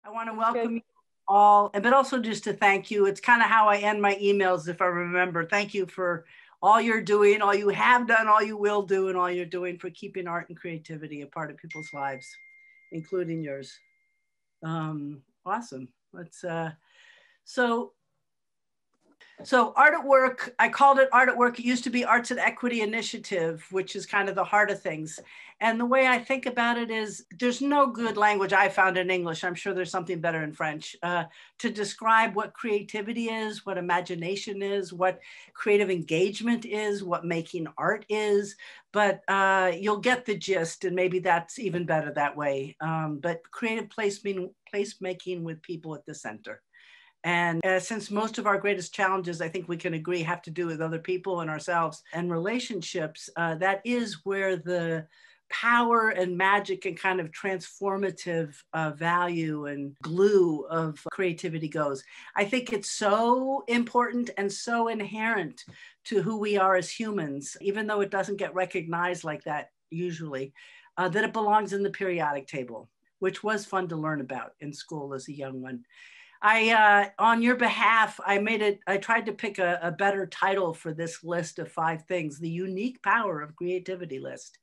I want to welcome you all, but also just to thank you. It's kind of how I end my emails, if I remember. Thank you for all you're doing, all you have done, all you will do, and all you're doing for keeping art and creativity a part of people's lives, including yours. Awesome. So Art at Work, I called it Art at Work. It used to be Arts and Equity Initiative, which is kind of the heart of things. And the way I think about it is there's no good language I found in English. I'm sure there's something better in French to describe what creativity is, what imagination is, what creative engagement is, what making art is. But you'll get the gist, and maybe that's even better that way. But creative placemaking with people at the center. And since most of our greatest challenges, I think we can agree, have to do with other people and ourselves and relationships, that is where the power and magic and kind of transformative value and glue of creativity goes. I think it's so important and so inherent to who we are as humans, even though it doesn't get recognized like that usually, that it belongs in the periodic table, which was fun to learn about in school as a young one. On your behalf, I tried to pick a better title for this list of 5 things, the unique power of creativity list.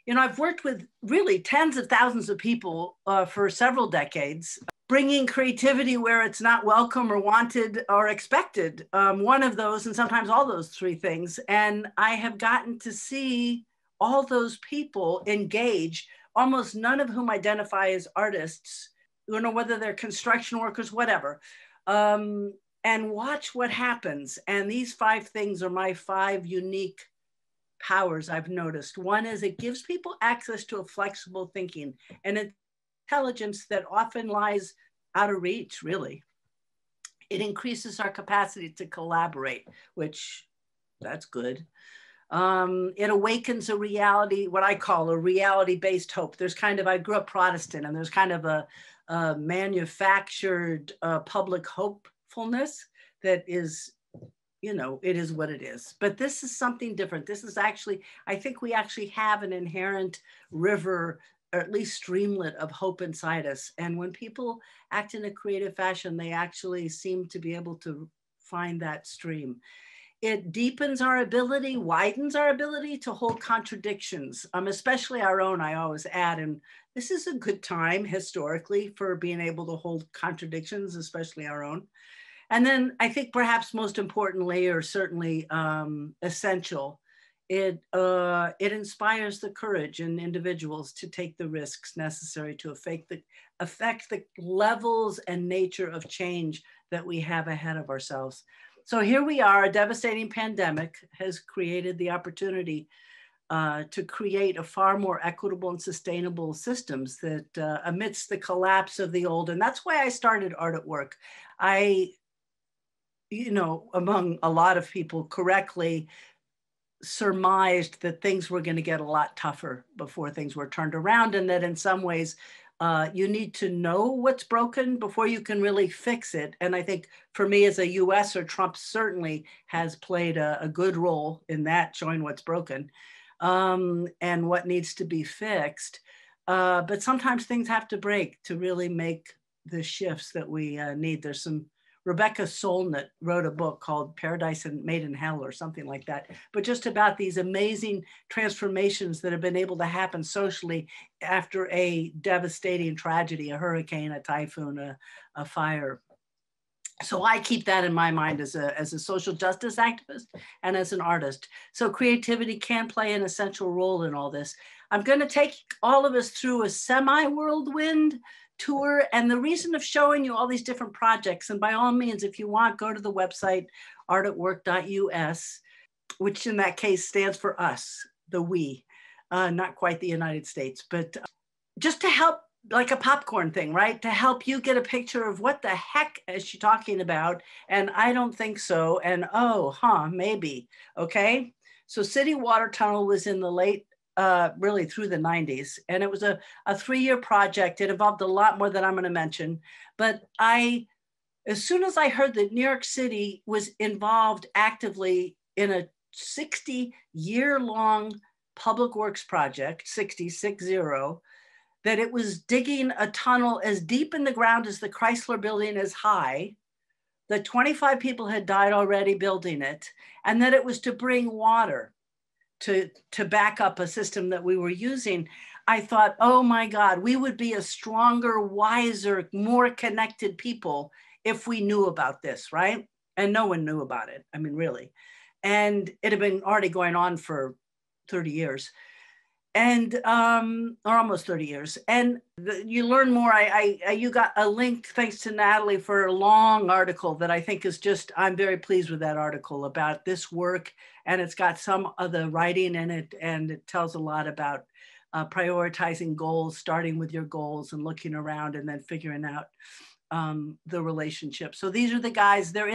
You know, I've worked with really tens of thousands of people for several decades, bringing creativity where it's not welcome or wanted or expected. One of those, and sometimes all those 3 things. And I have gotten to see all those people engage, almost none of whom identify as artists, you know, whether they're construction workers, whatever, and watch what happens. And these 5 things are my 5 unique powers I've noticed. One is it gives people access to a flexible thinking and intelligence that often lies out of reach, really. It increases our capacity to collaborate, which that's good. It awakens a reality, what I call a reality-based hope. There's kind of, I grew up Protestant, and there's kind of a manufactured public hopefulness that is, you know, it is what it is. But this is something different. This is actually, I think we actually have an inherent river, or at least streamlet of hope inside us. And when people act in a creative fashion, they actually seem to be able to find that stream. It deepens our ability, widens our ability to hold contradictions, especially our own, I always add. And this is a good time historically for being able to hold contradictions, especially our own. And then I think perhaps most importantly, or certainly essential, it inspires the courage in individuals to take the risks necessary to affect the levels and nature of change that we have ahead of ourselves. So here we are, a devastating pandemic has created the opportunity to create a far more equitable and sustainable systems that amidst the collapse of the old. And that's why I started Art at Work. You know, among a lot of people correctly surmised that things were going to get a lot tougher before things were turned around, and that in some ways you need to know what's broken before you can really fix it. And I think for me as a USer, Trump certainly has played a good role in that, showing what's broken and what needs to be fixed. But sometimes things have to break to really make the shifts that we need. There's some Rebecca Solnit wrote a book called Paradise Made in Hell or something like that, but just about these amazing transformations that have been able to happen socially after a devastating tragedy, a hurricane, a typhoon, a fire. So I keep that in my mind as a social justice activist and as an artist. So creativity can play an essential role in all this. I'm going to take all of us through a semi-whirlwind tour, and the reason of showing you all these different projects, and by all means, if you want, go to the website artatwork.us, which in that case stands for us, the we, not quite the United States, but just to help, like a popcorn thing, right? To help you get a picture of what the heck is she talking about, and I don't think so, and oh, maybe, okay? So City Water Tunnel was in the late really through the 90s. And it was a 3-year project. It involved a lot more than I'm going to mention. But as soon as I heard that New York City was involved actively in a 60-year-long public works project, 60, that it was digging a tunnel as deep in the ground as the Chrysler Building is high, that 25 people had died already building it, and that it was to bring water to back up a system that we were using. I thought, oh my God, we would be a stronger, wiser, more connected people if we knew about this, right? And no one knew about it. I mean, really. And it had been already going on for 30 years. And or almost 30 years. And you learn more. You got a link, thanks to Natalie, for a long article that I think is just, I'm very pleased with that article about this work. And it's got some of the writing in it, and it tells a lot about prioritizing goals, starting with your goals and looking around and then figuring out the relationship. So these are the guys, they're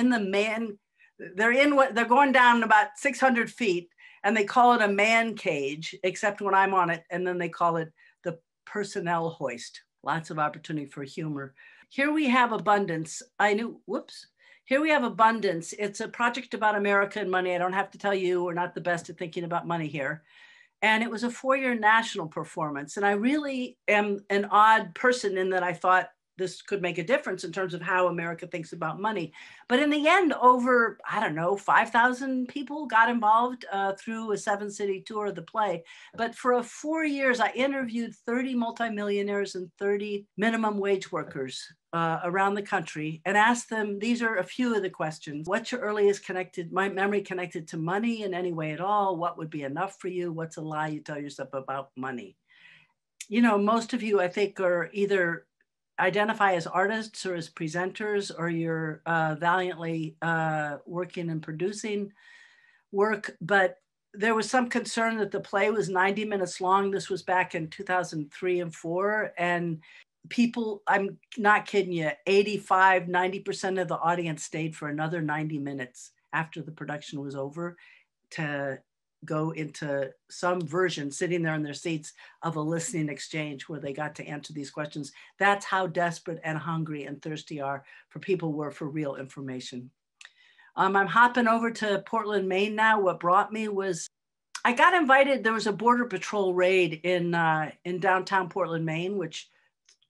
going down about 600 feet. And they call it a man cage, except when I'm on it. And then they call it the personnel hoist. Lots of opportunity for humor. Here we have Abundance. Here we have Abundance. It's a project about America and money. I don't have to tell you, we're not the best at thinking about money here. And it was a 4-year national performance. And I really am an odd person in that I thought this could make a difference in terms of how America thinks about money. But in the end, over, 5,000 people got involved through a 7-city tour of the play. But for 4 years, I interviewed 30 multimillionaires and 30 minimum wage workers around the country and asked them, these are a few of the questions. What's your earliest memory connected to money in any way at all? What would be enough for you? What's a lie you tell yourself about money? Most of you, I think, are either identify as artists or as presenters, or you're valiantly working and producing work. But there was some concern that the play was 90 minutes long. This was back in 2003 and 4. And people, I'm not kidding you, 90% of the audience stayed for another 90 minutes after the production was over to go into some version, sitting there in their seats, of a listening exchange where they got to answer these questions. That's how desperate and hungry and thirsty people were for real information. I'm hopping over to Portland, Maine now. What brought me was I got invited. There was a Border Patrol raid in downtown Portland, Maine, which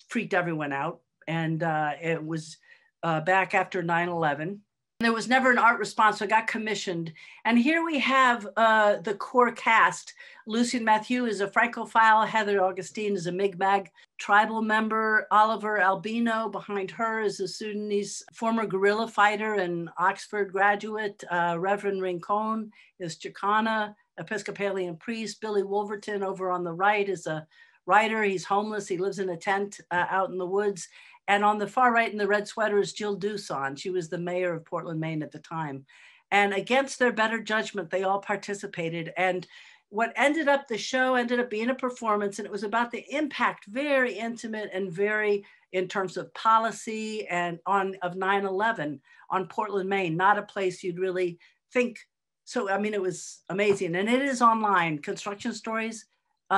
freaked everyone out. And it was back after 9/11. There was never an art response, so I got commissioned. And here we have the core cast. Lucien Mathieu is a Francophile. Heather Augustine is a Mi'kmaq tribal member. Oliver Albino, behind her, is a Sudanese former guerrilla fighter and Oxford graduate. Reverend Rincon is Chicana, Episcopalian priest. Billy Wolverton over on the right is a writer. He's homeless. He lives in a tent out in the woods. And on the far right in the red sweater is Jill Doosan. She was the mayor of Portland, Maine at the time. And against their better judgment, they all participated. And the show ended up being a performance, and it was about the impact, very intimate and very in terms of policy and of 9/11 on Portland, Maine, not a place you'd really think. So, I mean, it was amazing. And it is online. Construction Stories,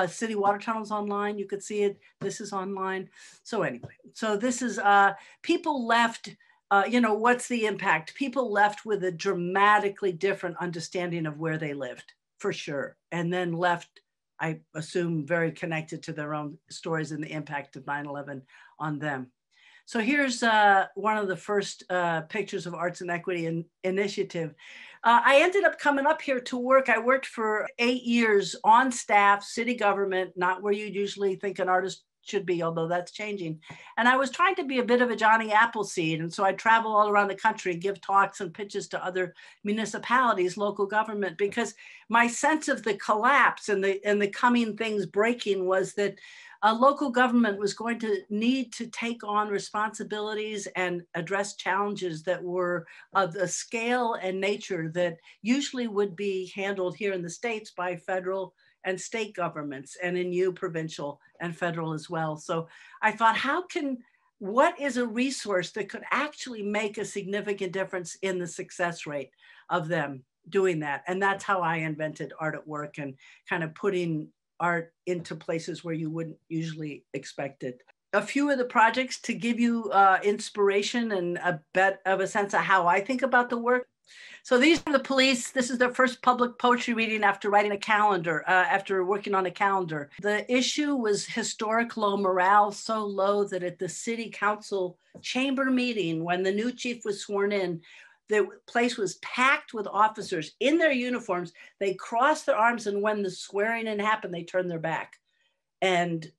City Water Tunnels online. You could see it. This is online. So anyway, so this is people left, what's the impact? People left with a dramatically different understanding of where they lived, for sure. And then left, I assume, very connected to their own stories and the impact of 9/11 on them. So here's one of the first pictures of Arts and Equity Initiative. I ended up coming up here to work. I worked for 8 years on staff, city government, not where you'd usually think an artist should be, although that's changing. And I was trying to be a bit of a Johnny Appleseed. And so I travel all around the country and give talks and pitches to other municipalities, local government, because my sense of the collapse and the coming things breaking was that a local government was going to need to take on responsibilities and address challenges that were of the scale and nature that usually would be handled here in the States by federal and state governments, and in you, provincial and federal as well. So I thought, what is a resource that could actually make a significant difference in the success rate of them doing that? And that's how I invented Art at Work, and kind of putting art into places where you wouldn't usually expect it. A few of the projects to give you inspiration and a bit of a sense of how I think about the work. So these are the police. This is their first public poetry reading after writing a calendar, after working on a calendar. The issue was historic low morale, so low that at the city council chamber meeting, when the new chief was sworn in, the place was packed with officers in their uniforms. They crossed their arms, and when the swearing in happened, they turned their back. And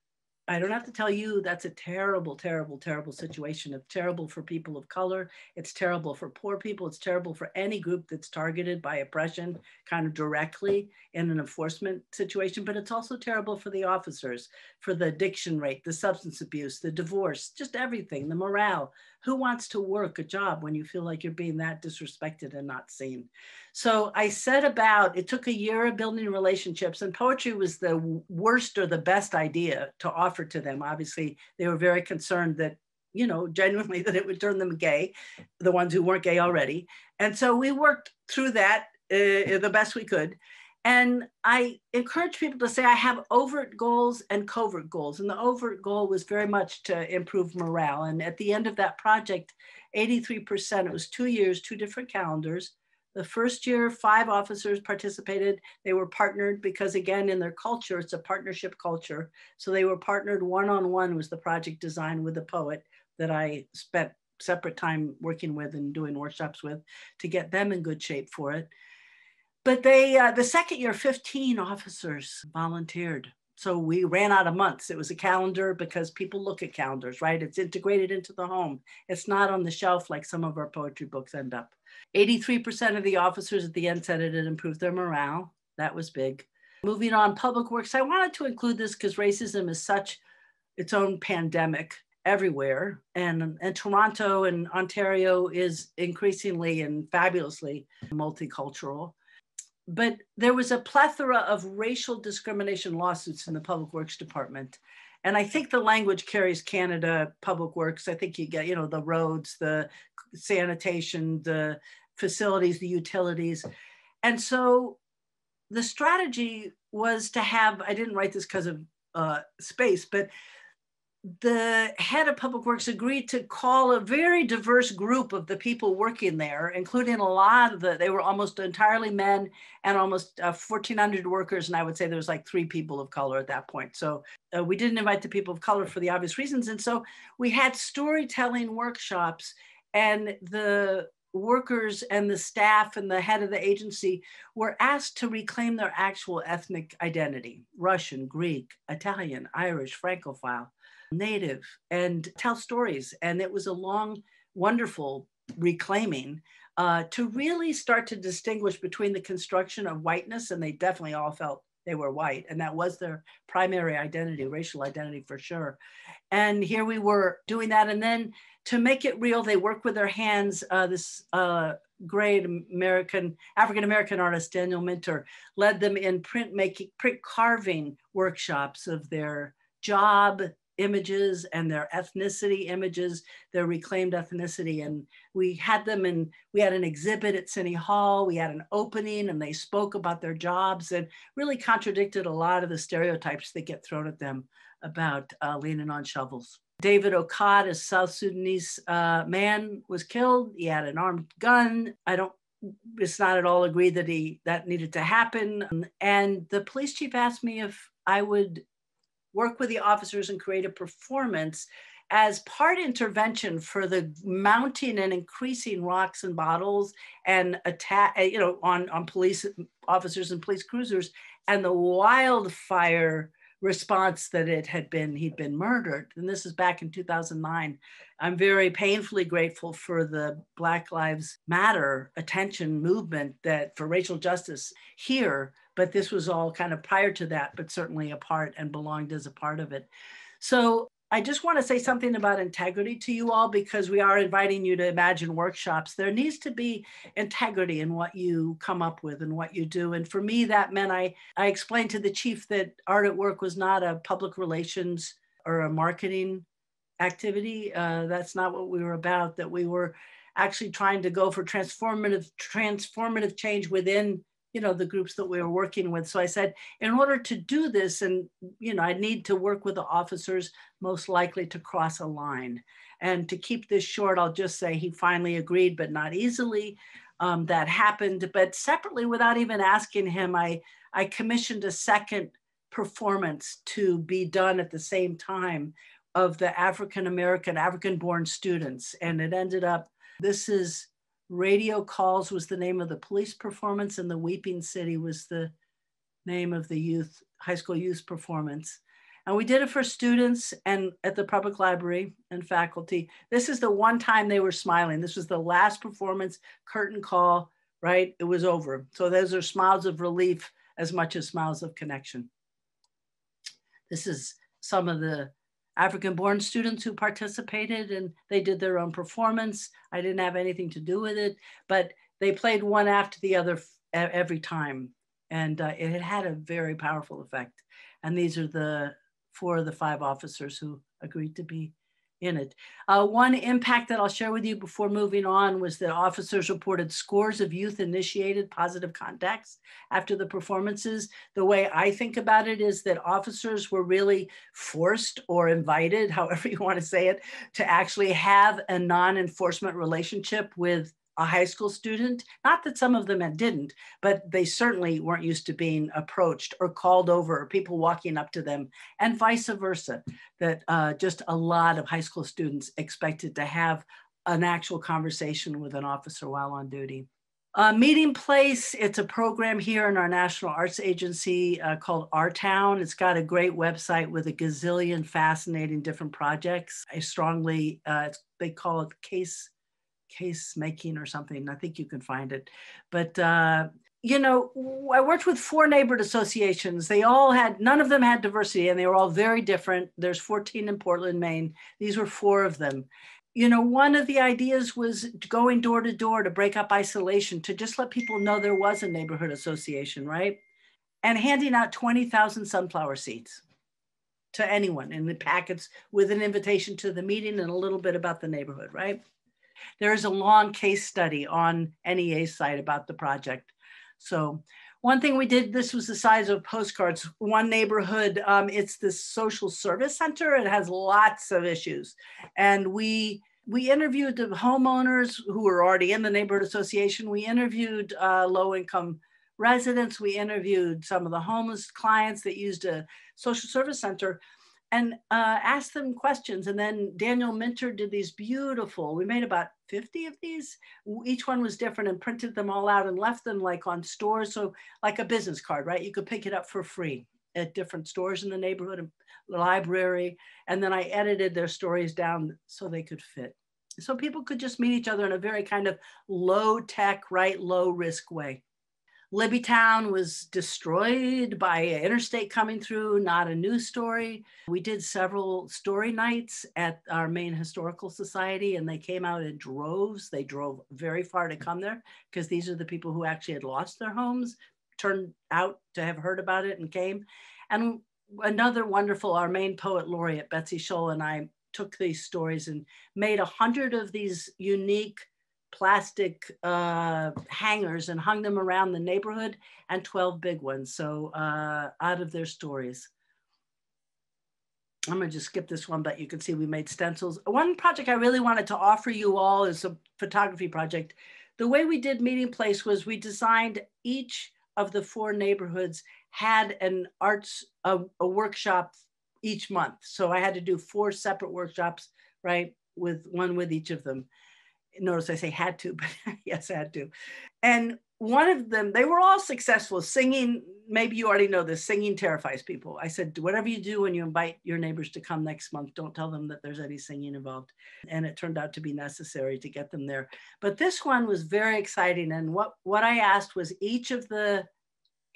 I don't have to tell you, that's a terrible, terrible, terrible situation. It's terrible for people of color. It's terrible for poor people. It's terrible for any group that's targeted by oppression kind of directly in an enforcement situation. But it's also terrible for the officers, for the addiction rate, the substance abuse, the divorce, just everything, the morale. Who wants to work a job when you feel like you're being that disrespected and not seen? So I set about, it took a year of building relationships, and poetry was the worst or the best idea to offer to them. Obviously, they were very concerned that, you know, genuinely that it would turn them gay, the ones who weren't gay already. And so we worked through that the best we could. And I encourage people to say, I have overt goals and covert goals. And the overt goal was very much to improve morale. And at the end of that project, 83%, it was 2 years, 2 different calendars. The first year, 5 officers participated. They were partnered because, again, in their culture, it's a partnership culture. So they were partnered one-on-one was the project design with the poet that I spent separate time working with and doing workshops with to get them in good shape for it. But they, the second year, 15 officers volunteered. So we ran out of months. It was a calendar because people look at calendars, right? It's integrated into the home. It's not on the shelf like some of our poetry books end up. 83% of the officers at the end said it had improved their morale. That was big. Moving on, public works. I wanted to include this because racism is such its own pandemic everywhere. And Toronto and Ontario is increasingly and fabulously multicultural. But there was a plethora of racial discrimination lawsuits in the Public Works Department. And I think the language carries Canada Public Works. I think you get, you know, the roads, the sanitation, the facilities, the utilities. And so the strategy was to have, I didn't write this because of space, but the head of Public Works agreed to call a very diverse group of the people working there, including a lot of they were almost entirely men and almost 1,400 workers. And I would say there was like 3 people of color at that point. So we didn't invite the people of color for the obvious reasons. And so we had storytelling workshops, and the workers and the staff and the head of the agency were asked to reclaim their actual ethnic identity: Russian, Greek, Italian, Irish, Francophile, Native, and tell stories. And it was a long, wonderful reclaiming to really start to distinguish between the construction of whiteness, and they definitely all felt they were white, and that was their primary identity, racial identity for sure. And here we were doing that. And then to make it real, they worked with their hands. This great African-American artist, Daniel Minter, led them in print carving workshops of their job images and their ethnicity images, their reclaimed ethnicity. And we had them in, we had an exhibit at City Hall, we had an opening, and they spoke about their jobs and really contradicted a lot of the stereotypes that get thrown at them about leaning on shovels. David Okad, a South Sudanese man, was killed. He had an armed gun. It's not at all agreed that that needed to happen. And the police chief asked me if I would work with the officers and create a performance as part intervention for the mounting and increasing rocks and bottles and attack, on police officers and police cruisers, and the wildfire response that he'd been murdered. And this is back in 2009. I'm very painfully grateful for the Black Lives Matter attention movement for racial justice here, but this was all kind of prior to that, but certainly a part and belonged as a part of it. So I just want to say something about integrity to you all, because we are inviting you to imagine workshops. There needs to be integrity in what you come up with and what you do. And for me, that meant I explained to the chief that Art at Work was not a public relations or a marketing activity. That's not what we were about, that we were actually trying to go for transformative change within the groups that we were working with. So I said, in order to do this, and I need to work with the officers most likely to cross a line. And to keep this short, I'll just say he finally agreed, but not easily. that happened. But separately, without even asking him, I commissioned a second performance to be done at the same time of the African-born students. And it ended up, this is Radio Calls was the name of the police performance, and The Weeping City was the name of the high school youth performance. And we did it for students and at the public library and faculty. This is the one time they were smiling. This was the last performance, curtain call, right? It was over. So those are smiles of relief as much as smiles of connection. This is some of the African-born students who participated, and they did their own performance. I didn't have anything to do with it, but they played one after the other every time. And it had a very powerful effect. And these are 4 of the 5 officers who agreed to be in it. One impact that I'll share with you before moving on was that officers reported scores of youth-initiated positive contacts after the performances. The way I think about it is that officers were really forced or invited, however you want to say it, to actually have a non-enforcement relationship with a high school student. Not that some of them didn't, but they certainly weren't used to being approached or called over or people walking up to them, and vice versa, that just a lot of high school students expected to have an actual conversation with an officer while on duty. Meeting Place, it's a program here in our National Arts Agency called Our Town. It's got a great website with a gazillion fascinating different projects. I strongly, they call it case making or something. I think you can find it. But, you know, I worked with 4 neighborhood associations. They all had, none of them had diversity, and they were all very different. There's 14 in Portland, Maine. These were 4 of them. You know, one of the ideas was going door to door to break up isolation, to just let people know there was a neighborhood association, right? And handing out 20,000 sunflower seeds to anyone in the packets with an invitation to the meeting and a little bit about the neighborhood, right? There is a long case study on NEA's site about the project. So one thing we did, this was the size of postcards. One neighborhood, it's the social service center. It has lots of issues. And we interviewed the homeowners who were already in the neighborhood association. We interviewed low-income residents. We interviewed some of the homeless clients that used a social service center, and asked them questions. And then Daniel Minter did these beautiful, we made about 50 of these. Each one was different, and printed them all out and left them like on stores. So like a business card, right? You could pick it up for free at different stores in the neighborhood, and the library. And then I edited their stories down so they could fit. So people could just meet each other in a very kind of low tech, right? Low risk way. Libbytown was destroyed by an interstate coming through, not a news story. We did several story nights at our Maine Historical Society, and they came out in droves. They drove very far to come there because these are the people who actually had lost their homes, turned out to have heard about it and came. And another wonderful, our Maine poet laureate, Betsy Scholl, and I took these stories and made 100 of these unique plastic hangers and hung them around the neighborhood, and 12 big ones. So out of their stories. I'm gonna just skip this one, but you can see we made stencils. One project I really wanted to offer you all is a photography project. The way we did Meeting Place was we designed each of the 4 neighborhoods had an arts, a workshop each month. So I had to do 4 separate workshops, right? With one with each of them. Notice I say had to, but yes, I had to. And one of them, they were all successful. Singing, maybe you already know this, singing terrifies people. I said, whatever you do when you invite your neighbors to come next month, don't tell them that there's any singing involved. And it turned out to be necessary to get them there. But this one was very exciting. And what I asked was each of the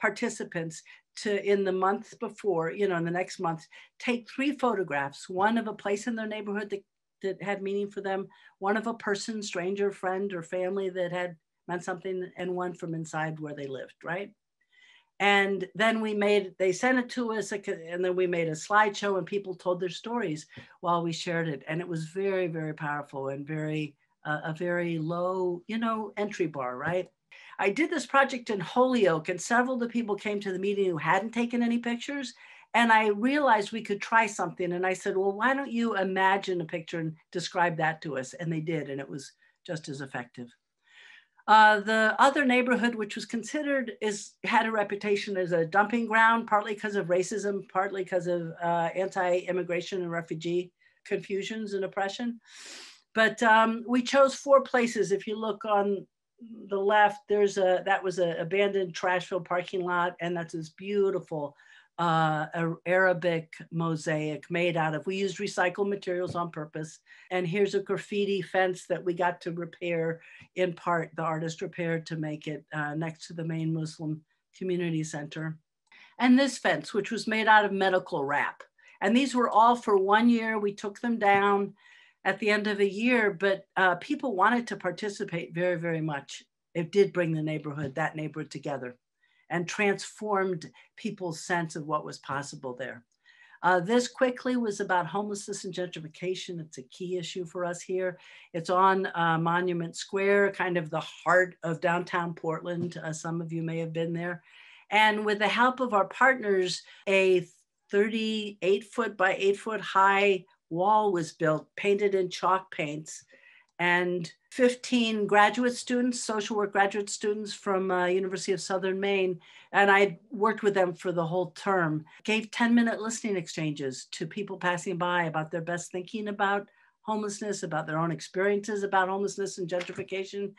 participants to, in the month before, you know, in the next month, take 3 photographs, one of a place in their neighborhood that had meaning for them, one of a person, stranger, friend, or family that had meant something, and one from inside where they lived, right? And then they sent it to us, and then we made a slideshow, and people told their stories while we shared it. And it was very, very powerful, and a very low, you know, entry bar, right? I did this project in Holyoke, and several of the people came to the meeting who hadn't taken any pictures. And I realized we could try something. And I said, well, why don't you imagine a picture and describe that to us? And they did, and it was just as effective. The other neighborhood, which was considered, had a reputation as a dumping ground, partly because of racism, partly because of anti-immigration and refugee confusions and oppression. But we chose 4 places. If you look on the left, that was an abandoned trash filled parking lot, and that's this beautiful Arabic mosaic made out of, we used recycled materials on purpose. And here's a graffiti fence that we got to repair, in part, the artist repaired to make it next to the main Muslim community center. And this fence, which was made out of medical wrap. And these were all for 1 year. We took them down at the end of a year, but people wanted to participate very, very much. It did bring that neighborhood together, and transformed people's sense of what was possible there. This quickly was about homelessness and gentrification. It's a key issue for us here. It's on Monument Square, kind of the heart of downtown Portland. Some of you may have been there. And with the help of our partners, a 38-foot by 8-foot high wall was built, painted in chalk paints, and 15 graduate students, social work graduate students from University of Southern Maine, and I worked with them for the whole term, gave 10-minute listening exchanges to people passing by about their best thinking about homelessness, about their own experiences about homelessness and gentrification,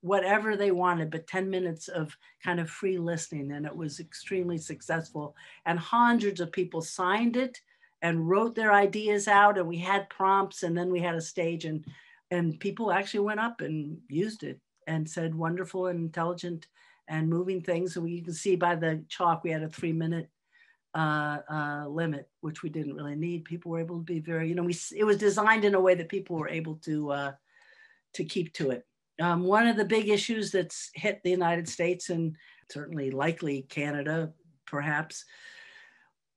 whatever they wanted, but 10 minutes of kind of free listening. And it was extremely successful. And hundreds of people signed it and wrote their ideas out, and we had prompts, and then we had a stage, and people actually went up and used it and said wonderful and intelligent and moving things. So you can see by the chalk, we had a 3-minute limit, which we didn't really need. People were able to be very, it was designed in a way that people were able to keep to it. One of the big issues that's hit the United States, and certainly likely Canada, perhaps,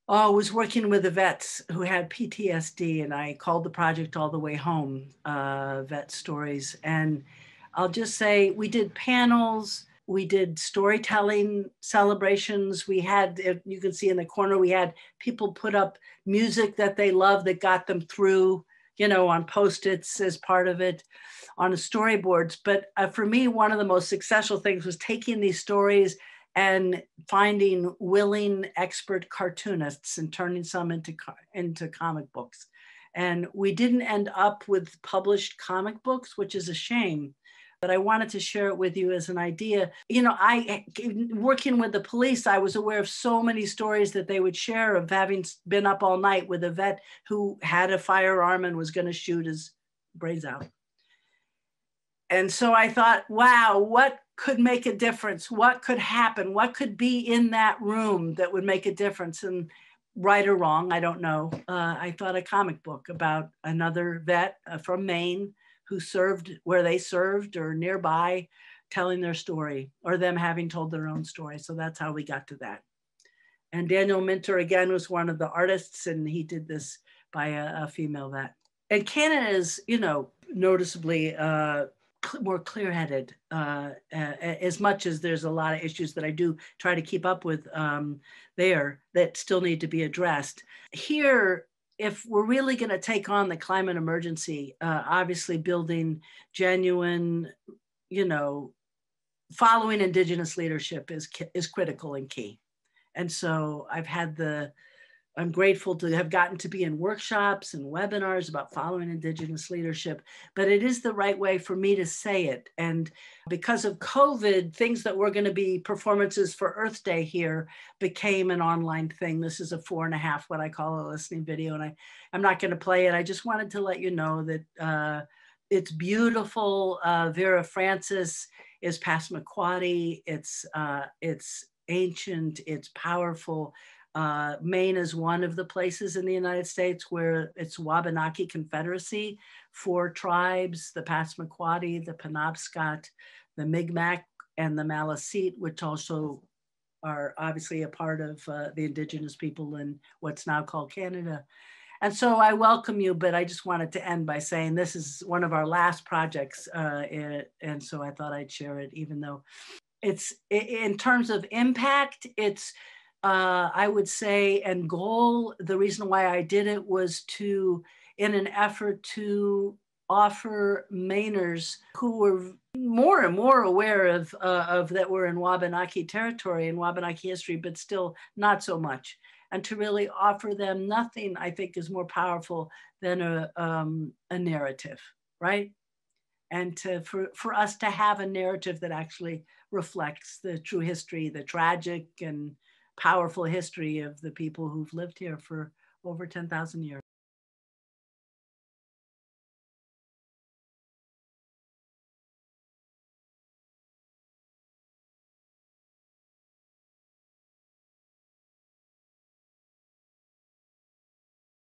was working with the vets who had PTSD, and I called the project All the Way Home, Vet Stories. And I'll just say, we did panels, we did storytelling celebrations. We had, you can see in the corner, we had people put up music that they loved that got them through, on Post-its as part of it, on the storyboards. But for me, one of the most successful things was taking these stories and finding willing expert cartoonists and turning some into comic books. And we didn't end up with published comic books, which is a shame. But I wanted to share it with you as an idea. Working with the police, I was aware of so many stories that they would share of having been up all night with a vet who had a firearm and was going to shoot his brains out. And so I thought, wow, what could make a difference? What could happen? What could be in that room that would make a difference? And right or wrong, I don't know. I thought a comic book about another vet from Maine who served where they served or nearby, telling their story, or them having told their own story. So that's how we got to that. And Daniel Minter, again, was one of the artists, and he did this by a female vet. And Canada is, noticeably more clear-headed, as much as there's a lot of issues that I do try to keep up with there that still need to be addressed. Here, if we're really going to take on the climate emergency, obviously building genuine, following Indigenous leadership is critical and key. And so I'm grateful to have gotten to be in workshops and webinars about following Indigenous leadership, but it is the right way for me to say it. And because of COVID, things that were going to be performances for Earth Day here became an online thing. This is a 4.5, what I call a listening video, and I'm not going to play it. I just wanted to let you know that it's beautiful. Vera Francis is Passamaquoddy. It's ancient, it's powerful. Maine is one of the places in the United States where it's Wabanaki Confederacy, 4 tribes, the Passamaquoddy, the Penobscot, the Mi'kmaq, and the Maliseet, which also are obviously a part of the Indigenous people in what's now called Canada. And so I welcome you, but I just wanted to end by saying this is one of our last projects, and so I thought I'd share it, even though it's, in terms of impact, it's, I would say, and goal, the reason why I did it was in an effort to offer Mainers who were more and more aware of that we're in Wabanaki territory and Wabanaki history, but still not so much. And to really offer them nothing, I think, is more powerful than a narrative, right? And for us to have a narrative that actually reflects the true history, the tragic and powerful history of the people who've lived here for over 10,000 years.